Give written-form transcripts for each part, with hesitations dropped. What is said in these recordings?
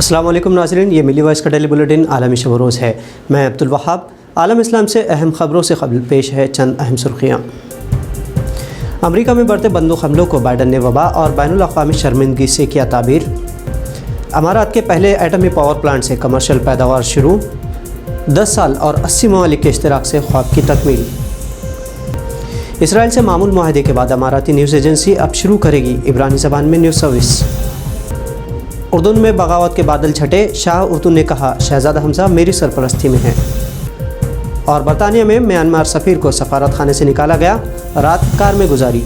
السلام علیکم ناظرین، یہ ملی وائس کا ڈیلی بلیٹن عالمی شب و روز ہے۔ میں عبدالوہاب۔ عالم اسلام سے اہم خبروں سے قبل پیش ہے چند اہم سرخیاں۔ امریکہ میں بڑھتے بندوق حملوں کو بائیڈن نے وبا اور بین الاقوامی شرمندگی سے کیا تعبیر۔ امارات کے پہلے ایٹمی پاور پلانٹ سے کمرشل پیداوار شروع، 10 سال اور 80 ممالک کے اشتراک سے خواب کی تکمیل۔ اسرائیل سے معمول معاہدے کے بعد اماراتی نیوز ایجنسی اب شروع کرے گی عبرانی زبان میں نیوز سروس۔ اردن میں بغاوت کے بادل چھٹے، شاہ اردن نے کہا شہزادہ حمزہ میری سرپرستی میں ہیں۔ اور برطانیہ میں میانمار سفیر کو سفارت خانے سے نکالا گیا، رات کار میں گزاری۔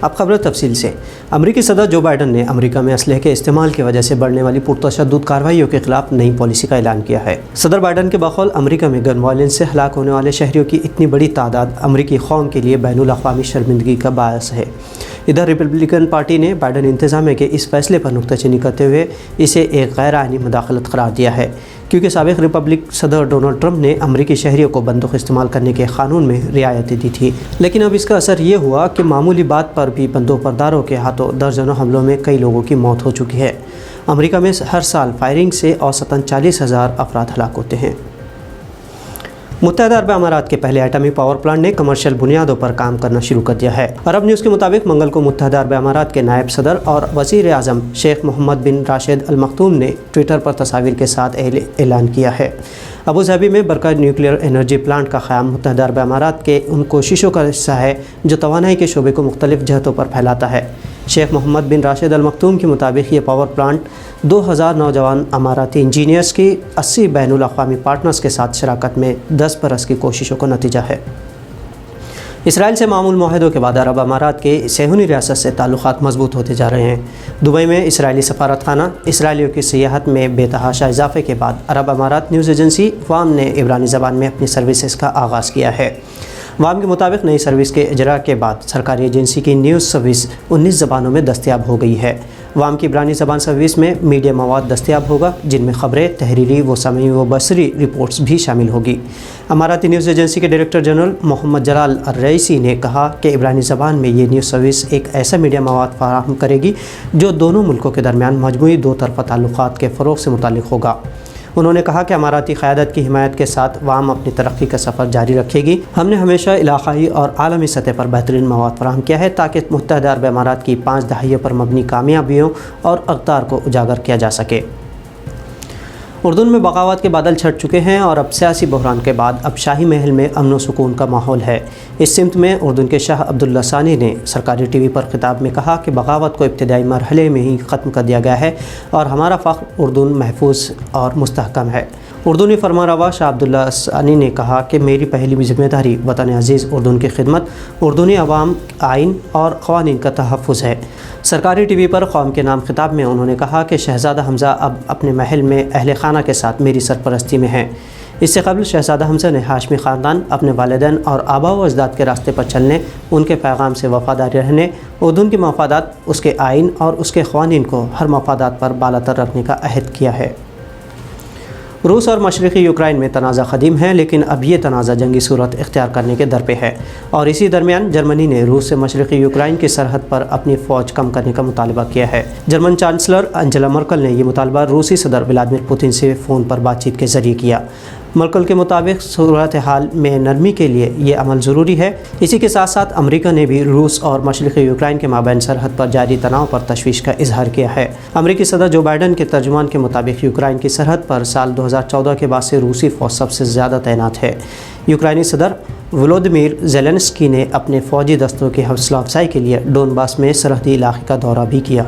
اب خبر تفصیل سے۔ امریکی صدر جو بائیڈن نے امریکہ میں اسلحے کے استعمال کی وجہ سے بڑھنے والی پرتشدد کارروائیوں کے خلاف نئی پالیسی کا اعلان کیا ہے۔ صدر بائیڈن کے بقول امریکہ میں گن وائلنس سے ہلاک ہونے والے شہریوں کی اتنی بڑی تعداد امریکی قوم کے لیے بین الاقوامی شرمندگی کا باعث ہے۔ ادھر ریپبلکن پارٹی نے بائیڈن انتظامیہ کے اس فیصلے پر نکتہ چینی کرتے ہوئے اسے ایک غیر آئینی مداخلت قرار دیا ہے، کیونکہ سابق ریپبلک صدر ڈونلڈ ٹرمپ نے امریکی شہریوں کو بندوق استعمال کرنے کے قانون میں رعایتیں دی تھی، لیکن اب اس کا اثر یہ ہوا کہ معمولی بات پر بھی بندوق برداروں کے ہاتھوں درجنوں حملوں میں کئی لوگوں کی موت ہو چکی ہے۔ امریکہ میں ہر سال فائرنگ سے اوسطاً 40,000 افراد ہلاک ہوتے ہیں۔ متحدہ عرب امارات کے پہلے ایٹمی پاور پلانٹ نے کمرشل بنیادوں پر کام کرنا شروع کر دیا ہے۔ عرب نیوز کے مطابق منگل کو متحدہ عرب امارات کے نائب صدر اور وزیر اعظم شیخ محمد بن راشد المختوم نے ٹویٹر پر تصاویر کے ساتھ اعلان کیا ہے۔ ابوظہبی میں برقع نیوکلیئر انرجی پلانٹ کا قیام متحدہ عرب امارات کے ان کوششوں کا حصہ ہے جو توانائی کے شعبے کو مختلف جہتوں پر پھیلاتا ہے۔ شیخ محمد بن راشد المختوم کے مطابق یہ پاور پلانٹ 2000 نوجوان اماراتی انجینئرز کی 80 بین الاقوامی پارٹنرز کے ساتھ شراکت میں 10 برس کی کوششوں کا نتیجہ ہے۔ اسرائیل سے معمول معاہدوں کے بعد عرب امارات کے صہیونی ریاست سے تعلقات مضبوط ہوتے جا رہے ہیں۔ دبئی میں اسرائیلی سفارت خانہ اسرائیلیوں کی سیاحت میں بے تحاشا اضافے کے بعد عرب امارات نیوز ایجنسی وام نے عبرانی زبان میں اپنی سروسز کا آغاز کیا ہے۔ وام کے مطابق نئی سروس کے اجرا کے بعد سرکاری ایجنسی کی نیوز سروس 19 زبانوں میں دستیاب ہو گئی ہے۔ وام کی عبرانی زبان سروس میں میڈیا مواد دستیاب ہوگا، جن میں خبریں، تحریری و سمعی و بصری رپورٹس بھی شامل ہوگی۔ اماراتی نیوز ایجنسی کے ڈائریکٹر جنرل محمد جلال الرئیسی نے کہا کہ عبرانی زبان میں یہ نیوز سروس ایک ایسا میڈیا مواد فراہم کرے گی جو دونوں ملکوں کے درمیان مجموعی دو طرفہ تعلقات کے فروغ سے متعلق ہوگا۔ انہوں نے کہا کہ اماراتی قیادت کی حمایت کے ساتھ وام اپنی ترقی کا سفر جاری رکھے گی۔ ہم نے ہمیشہ علاقائی اور عالمی سطح پر بہترین مواد فراہم کیا ہے تاکہ متحدہ عرب امارات کی 5 دہائیوں پر مبنی کامیابیوں اور اقدار کو اجاگر کیا جا سکے۔ اردن میں بغاوت کے بادل چھٹ چکے ہیں اور اب سیاسی بحران کے بعد اب شاہی محل میں امن و سکون کا ماحول ہے۔ اس سمت میں اردن کے شاہ عبداللہ ثانی نے سرکاری ٹی وی پر خطاب میں کہا کہ بغاوت کو ابتدائی مرحلے میں ہی ختم کر دیا گیا ہے اور ہمارا فخر اردن محفوظ اور مستحکم ہے۔ اردنی فرمانروا شاہ عبداللہ ثانی نے کہا کہ میری پہلی ذمہ داری وطن عزیز اردن کی خدمت، اردنی عوام، آئین اور قوانین کا تحفظ ہے۔ سرکاری ٹی وی پر قوم کے نام خطاب میں انہوں نے کہا کہ شہزادہ حمزہ اب اپنے محل میں اہل خانہ کے ساتھ میری سرپرستی میں ہیں۔ اس سے قبل شہزادہ حمزہ نے ہاشمی خاندان، اپنے والدین اور آباء و اجداد کے راستے پر چلنے، ان کے پیغام سے وفادار رہنے، اردن کے مفادات، اس کے آئین اور اس کے قوانین کو ہر مفادات پر بالاتر رکھنے کا عہد کیا ہے۔ روس اور مشرقی یوکرائن میں تنازع قدیم ہے، لیکن اب یہ تنازع جنگی صورت اختیار کرنے کے در پہ ہے، اور اسی درمیان جرمنی نے روس سے مشرقی یوکرائن کی سرحد پر اپنی فوج کم کرنے کا مطالبہ کیا ہے۔ جرمن چانسلر انجلا مرکل نے یہ مطالبہ روسی صدر ولادیمیر پوتن سے فون پر بات چیت کے ذریعے کیا۔ مرکل کے مطابق صورتحال میں نرمی کے لیے یہ عمل ضروری ہے۔ اسی کے ساتھ ساتھ امریکہ نے بھی روس اور مشرقی یوکرائن کے مابین سرحد پر جاری تناؤ پر تشویش کا اظہار کیا ہے۔ امریکی صدر جو بائیڈن کے ترجمان کے مطابق یوکرائن کی سرحد پر سال 2014 کے بعد سے روسی فوج سب سے زیادہ تعینات ہے۔ یوکرائنی صدر ولودیمیر زیلنسکی نے اپنے فوجی دستوں کی حوصلہ افزائی کے لیے ڈونباس میں سرحدی علاقے کا دورہ بھی کیا۔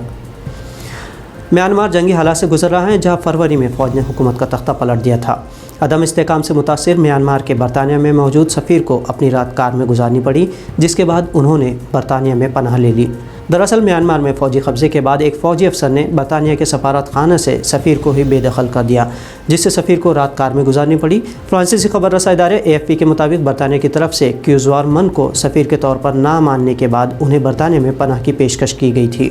میانمار جنگی حالات سے گزر رہا ہے، جہاں فروری میں فوج نے حکومت کا تختہ پلٹ دیا تھا۔ عدم استحکام سے متاثر میانمار کے برطانیہ میں موجود سفیر کو اپنی رات کار میں گزارنی پڑی، جس کے بعد انہوں نے برطانیہ میں پناہ لے لی۔ دراصل میانمار میں فوجی قبضے کے بعد ایک فوجی افسر نے برطانیہ کے سفارت خانہ سے سفیر کو ہی بے دخل کر دیا، جس سے سفیر کو رات کار میں گزارنی پڑی۔ فرانسیسی خبر رساں ادارے AFP کے مطابق برطانیہ کی طرف سے کیوزوارمن کو سفیر کے طور پر نہ ماننے کے بعد انہیں برطانیہ میں پناہ کی پیشکش کی گئی تھی۔